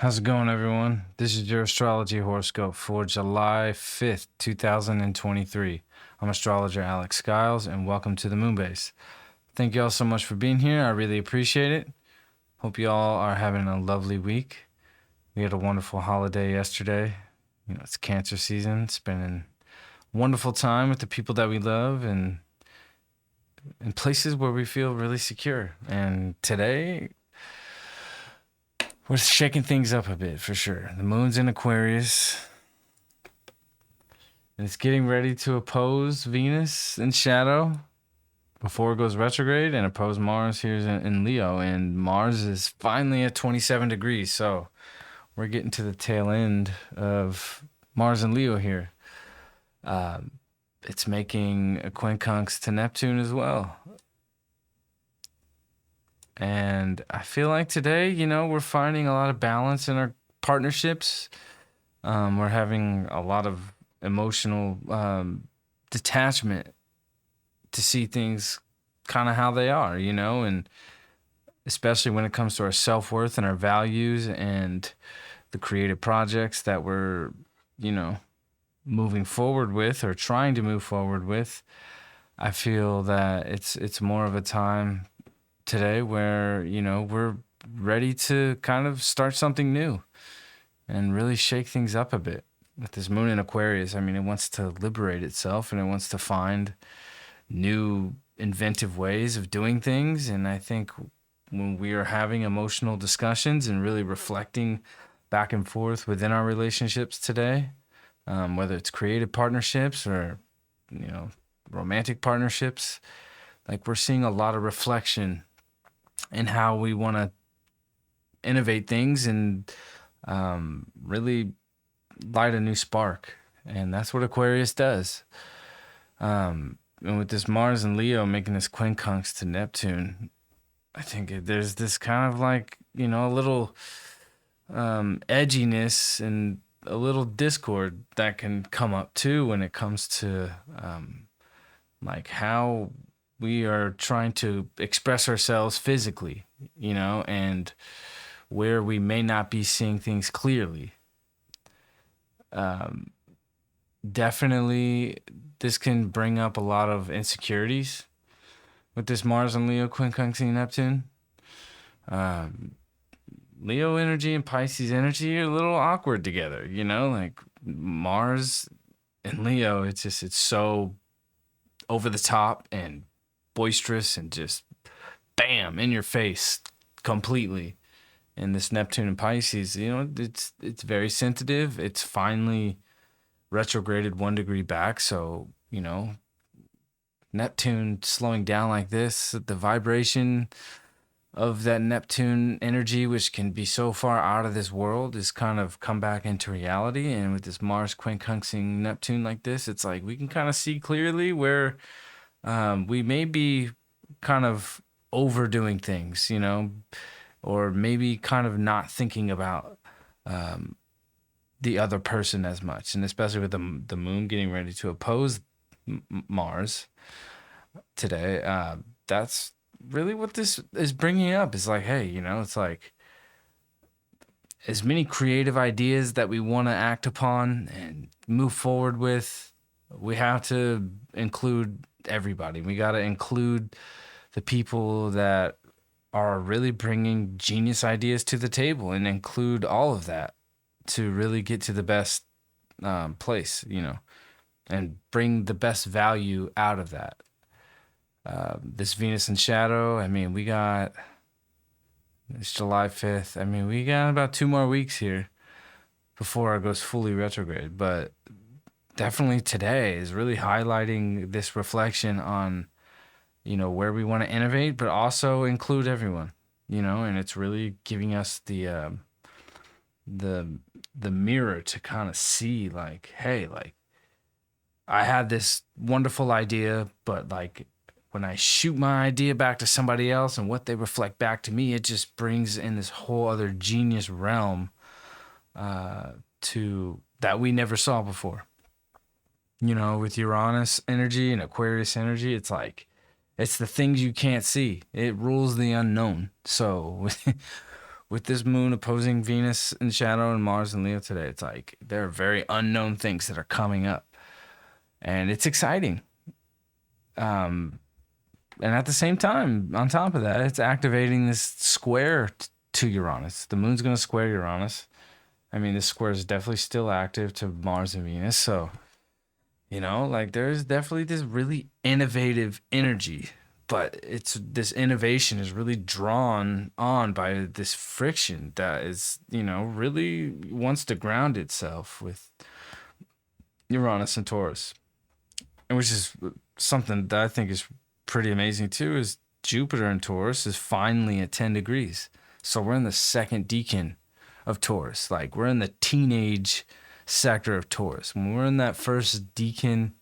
How's it going, everyone? This is your Astrology Horoscope for July 5th, 2023. I'm astrologer Alex Skiles, and welcome to the Moonbase. Thank you all so much for being here. I really appreciate it. Hope you all are having a lovely week. We had a wonderful holiday yesterday. It's Cancer season. Spending wonderful time with the people that we love and in places where we feel really secure. And today, we're shaking things up a bit for sure. The moon's in Aquarius, and it's getting ready to oppose Venus in shadow before it goes retrograde and oppose Mars here in Leo. And Mars is finally at 27 degrees, so we're getting to the tail end of Mars and Leo here. It's making a quincunx to Neptune as well. And I feel like today, we're finding a lot of balance in our partnerships. We're having a lot of emotional detachment to see things kind of how they are, and especially when it comes to our self-worth and our values and the creative projects that we're, moving forward with or trying to move forward with. I feel that it's more of a time today where we're ready to kind of start something new and really shake things up a bit. With this moon in Aquarius, it wants to liberate itself and it wants to find new inventive ways of doing things. And I think when we are having emotional discussions and really reflecting back and forth within our relationships today, whether it's creative partnerships or romantic partnerships, like we're seeing a lot of reflection and how we want to innovate things and really light a new spark. And that's what Aquarius does. And with this Mars and Leo making this quincunx to Neptune, I think there's this kind of like, a little edginess and a little discord that can come up too when it comes to like how we are trying to express ourselves physically, and where we may not be seeing things clearly. Definitely, this can bring up a lot of insecurities with this Mars and Leo quincunxing Neptune. Leo energy and Pisces energy are a little awkward together, like Mars and Leo, it's so over the top and boisterous and just bam in your face completely. And this Neptune and Pisces, it's very sensitive. It's finally retrograded 1 degree back. So, Neptune slowing down like this, the vibration of that Neptune energy, which can be so far out of this world, is kind of come back into reality. And with this Mars quincunxing Neptune like this, it's like we can kind of see clearly where we may be kind of overdoing things, or maybe kind of not thinking about the other person as much. And especially with the moon getting ready to oppose Mars today, that's really what this is bringing up. Is like, hey, it's like as many creative ideas that we want to act upon and move forward with, we have to include everybody. We got to include the people that are really bringing genius ideas to the table and include all of that to really get to the best place, and bring the best value out of that. This Venus in shadow, we got, it's July 5th. We got about 2 more weeks here before it goes fully retrograde. But definitely today is really highlighting this reflection on, where we want to innovate, but also include everyone, and it's really giving us the mirror to kind of see like, hey, like I had this wonderful idea, but like when I shoot my idea back to somebody else and what they reflect back to me, it just brings in this whole other genius realm to that we never saw before. With Uranus energy and Aquarius energy, it's like, it's the things you can't see. It rules the unknown. So with this moon opposing Venus in shadow and Mars in Leo today, it's like there are very unknown things that are coming up, and it's exciting. Um, and at the same time, on top of that, it's activating this square to Uranus. The moon's going to square Uranus. I mean, this square is definitely still active to Mars and Venus. So, like there's definitely this really innovative energy, but it's this innovation is really drawn on by this friction that is, really wants to ground itself with Uranus and Taurus. And which is something that I think is pretty amazing too, is Jupiter in Taurus is finally at 10 degrees. So we're in the second decan of Taurus. Like we're in the teenage sector of Taurus. When we're in that first decan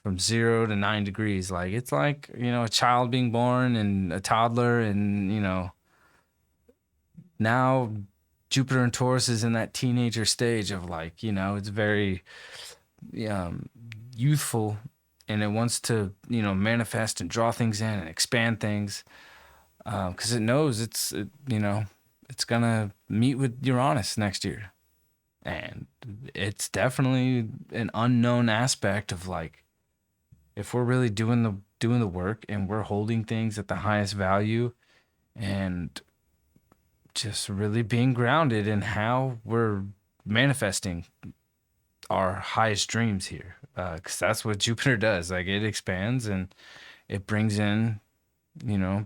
from 0 to 9 degrees, like it's like, a child being born and a toddler, and, now Jupiter in Taurus is in that teenager stage of like, it's very youthful, and it wants to, manifest and draw things in and expand things, because it knows it's gonna meet with Uranus next year, and it's definitely an unknown aspect of like, if we're really doing the work and we're holding things at the highest value, and just really being grounded in how we're manifesting our highest dreams here, because that's what Jupiter does. Like it expands and it brings in,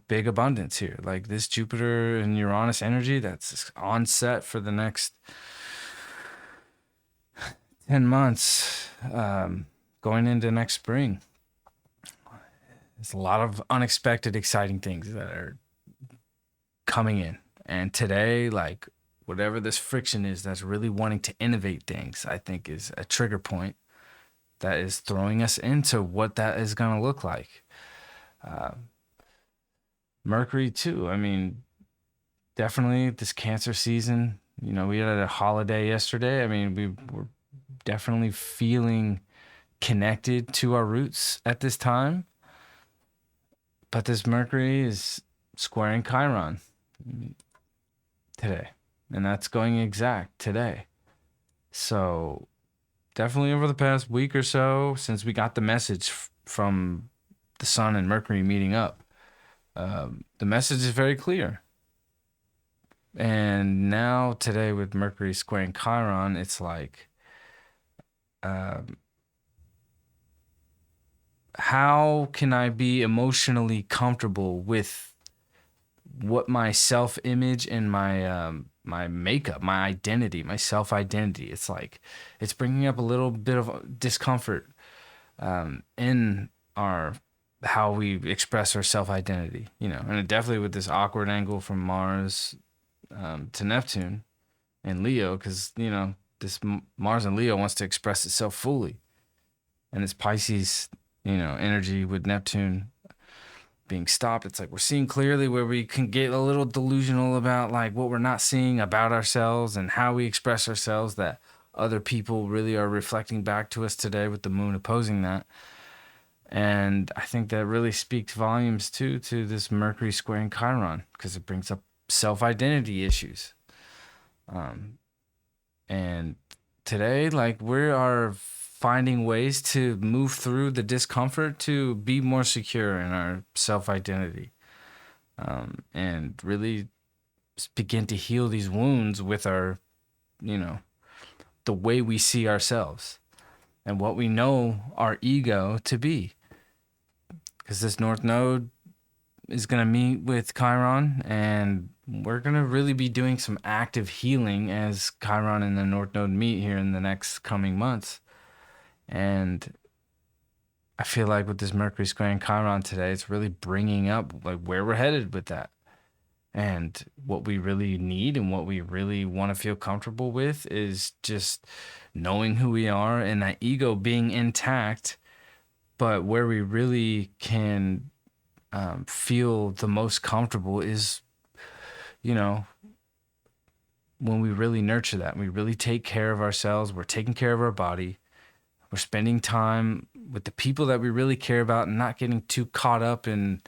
big abundance here. Like this Jupiter and Uranus energy that's on set for the next 10 months, going into next spring. There's a lot of unexpected, exciting things that are coming in. And today, like whatever this friction is that's really wanting to innovate things, I think is a trigger point that is throwing us into what that is going to look like. Mercury too. I mean, definitely this Cancer season, we had a holiday yesterday. I mean, we were definitely feeling connected to our roots at this time. But this Mercury is squaring Chiron today, and that's going exact today. So definitely over the past week or so, since we got the message from the Sun and Mercury meeting up, the message is very clear. And now today with Mercury squaring Chiron, it's like, how can I be emotionally comfortable with what my self-image and my makeup, my identity, my self-identity? It's like it's bringing up a little bit of discomfort in our how we express our self-identity, and definitely with this awkward angle from Mars to Neptune and Leo, because this Mars and Leo wants to express itself fully, and this Pisces energy with Neptune being stopped, it's like we're seeing clearly where we can get a little delusional about like what we're not seeing about ourselves and how we express ourselves, that other people really are reflecting back to us today with the moon opposing that. And I think that really speaks volumes too to this Mercury squaring Chiron, because it brings up self-identity issues. And today, like we are finding ways to move through the discomfort to be more secure in our self-identity, and really begin to heal these wounds with our, the way we see ourselves and what we know our ego to be. Because this North Node is going to meet with Chiron, and we're going to really be doing some active healing as Chiron and the North Node meet here in the next coming months. And I feel like with this Mercury squaring Chiron today, it's really bringing up like where we're headed with that, and what we really need and what we really want to feel comfortable with is just knowing who we are and that ego being intact. But where we really can feel the most comfortable is, when we really nurture that, we really take care of ourselves, we're taking care of our body, we're spending time with the people that we really care about and not getting too caught up in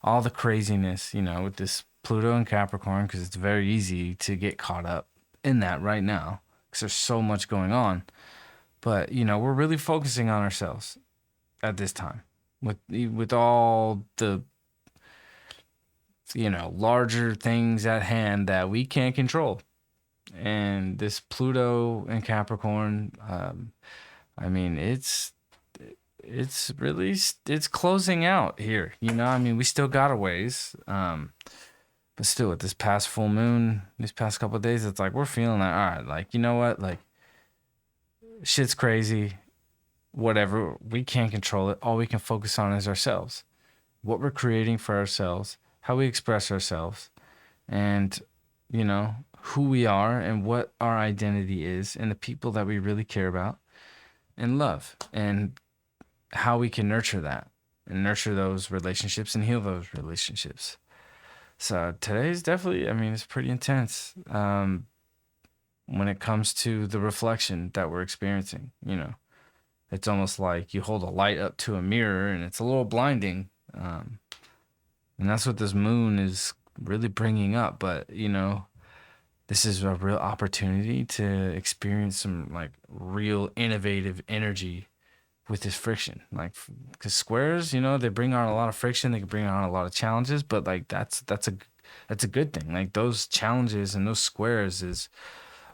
all the craziness, with this Pluto and Capricorn, because it's very easy to get caught up in that right now because there's so much going on. But, we're really focusing on ourselves at this time with all the, larger things at hand that we can't control. And this Pluto and Capricorn, it's really it's closing out here. We still got a ways. But still, with this past full moon, these past couple of days, it's like we're feeling like, all right, like, you know what, like, shit's crazy. Whatever, we can't control it. All we can focus on is ourselves, what we're creating for ourselves, how we express ourselves, and who we are and what our identity is, and the people that we really care about and love, and how we can nurture that and nurture those relationships and heal those relationships. So today's definitely, it's pretty intense when it comes to the reflection that we're experiencing. It's almost like you hold a light up to a mirror and it's a little blinding. And that's what this moon is really bringing up. But, this is a real opportunity to experience some like real innovative energy with this friction. Like, because squares, they bring on a lot of friction. They can bring on a lot of challenges, but like that's a good thing. Like those challenges and those squares is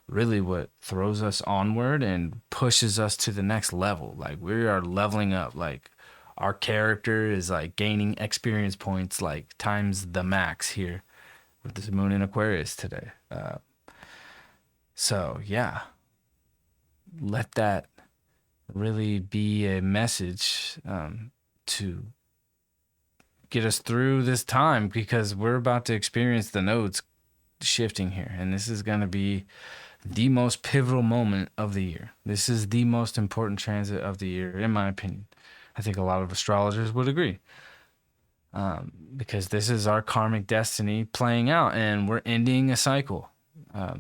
really what throws us onward and pushes us to the next level. Like we are leveling up. Like our character is like gaining experience points like times the max here with this moon in Aquarius today. So yeah, let that really be a message to get us through this time, because we're about to experience the nodes shifting here, and this is going to be the most pivotal moment of the year. This is the most important transit of the year, in my opinion. I think a lot of astrologers would agree, because this is our karmic destiny playing out, and we're ending a cycle.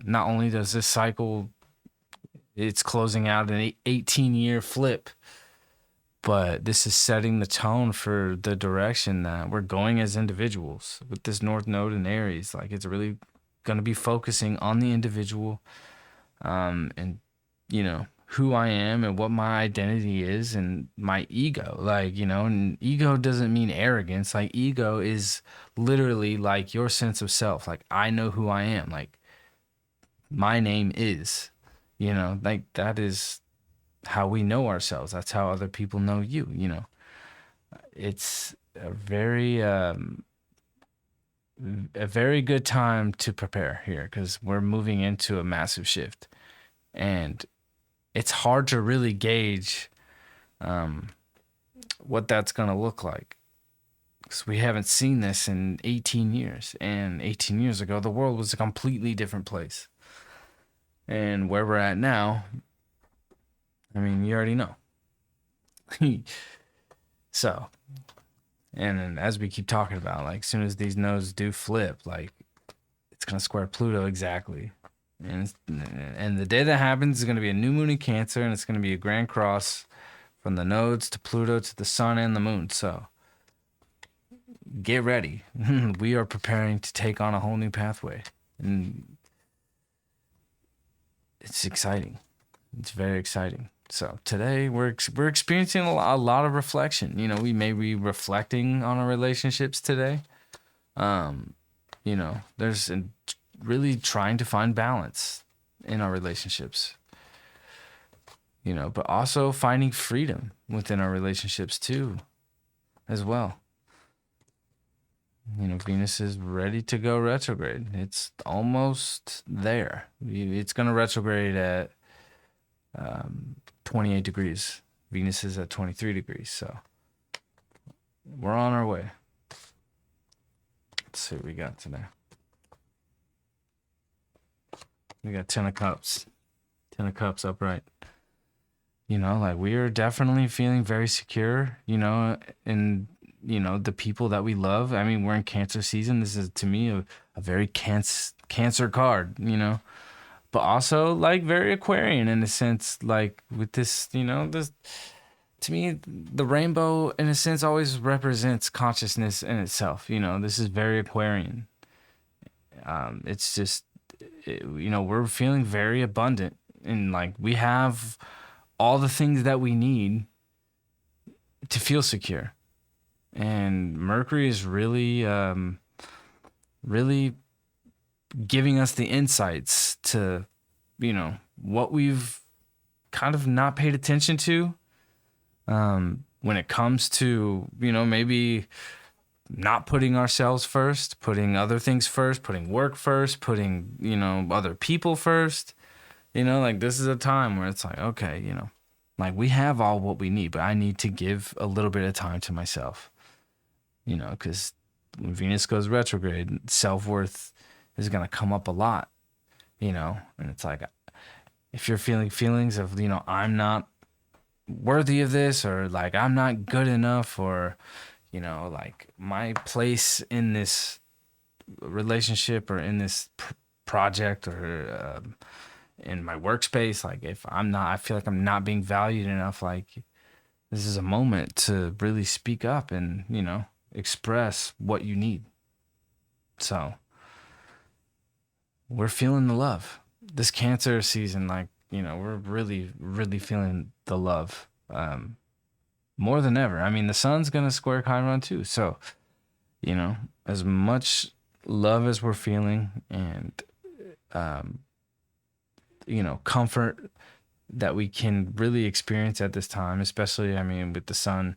Not only does this cycle, it's closing out an 18-year flip, but this is setting the tone for the direction that we're going as individuals with this North Node in Aries. Like it's really going to be focusing on the individual, and who I am and what my identity is and my ego. Like, and ego doesn't mean arrogance. Like ego is literally like your sense of self. Like I know who I am. Like my name is, like that is how we know ourselves. That's how other people know you. It's a very good time to prepare here, because we're moving into a massive shift, and it's hard to really gauge what that's going to look like, because we haven't seen this in 18 years, and 18 years ago the world was a completely different place. And where we're at now, you already know. So, and as we keep talking about, like, as soon as these nodes do flip, like, it's going to square Pluto exactly. And the day that happens is going to be a new moon in Cancer, and it's going to be a grand cross from the nodes to Pluto to the sun and the moon. So, get ready. We are preparing to take on a whole new pathway. And it's exciting. It's very exciting. So today we're experiencing a lot of reflection. We may be reflecting on our relationships today. There's really trying to find balance in our relationships. But also finding freedom within our relationships too, as well. Venus is ready to go retrograde. It's almost there. It's going to retrograde at 28 degrees. Venus is at 23 degrees. So we're on our way. Let's see what we got today. We got 10 of Cups. 10 of Cups upright. Like we are definitely feeling very secure, in the people that we love. We're in Cancer season. This is, to me, a very Cancer card, but also like very Aquarian in a sense, like with this, this, to me, the rainbow in a sense always represents consciousness in itself. This is very Aquarian. It's just, we're feeling very abundant, and like we have all the things that we need to feel secure. And Mercury is really giving us the insights to, what we've kind of not paid attention to, when it comes to, maybe not putting ourselves first, putting other things first, putting work first, putting, other people first. Like this is a time where it's like, okay, like we have all what we need, but I need to give a little bit of time to myself, because when Venus goes retrograde, self-worth is going to come up a lot, and it's like, if you're feeling feelings of, I'm not worthy of this, or like I'm not good enough, or, like my place in this relationship or in this project, or in my workspace, like if I feel like I'm not being valued enough, like this is a moment to really speak up and, express what you need. So we're feeling the love this Cancer season. Like, we're really, really feeling the love, more than ever. I mean, the sun's going to square Chiron too. So, as much love as we're feeling, and, comfort that we can really experience at this time, especially, I mean, with the sun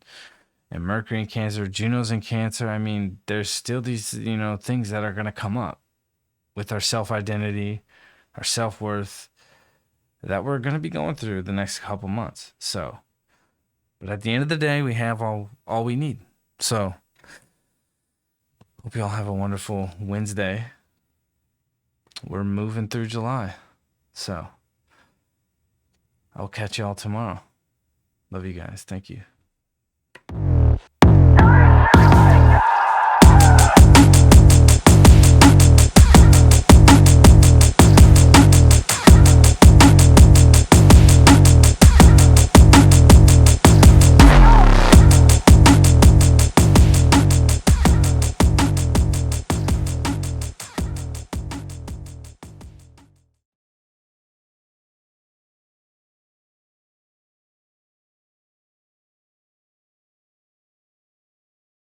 and Mercury in Cancer, Juno's in Cancer. I mean, there's still these, things that are going to come up with our self-identity, our self-worth, that we're going to be going through the next couple months. So, but at the end of the day, we have all we need. So, hope you all have a wonderful Wednesday. We're moving through July. So, I'll catch you all tomorrow. Love you guys. Thank you.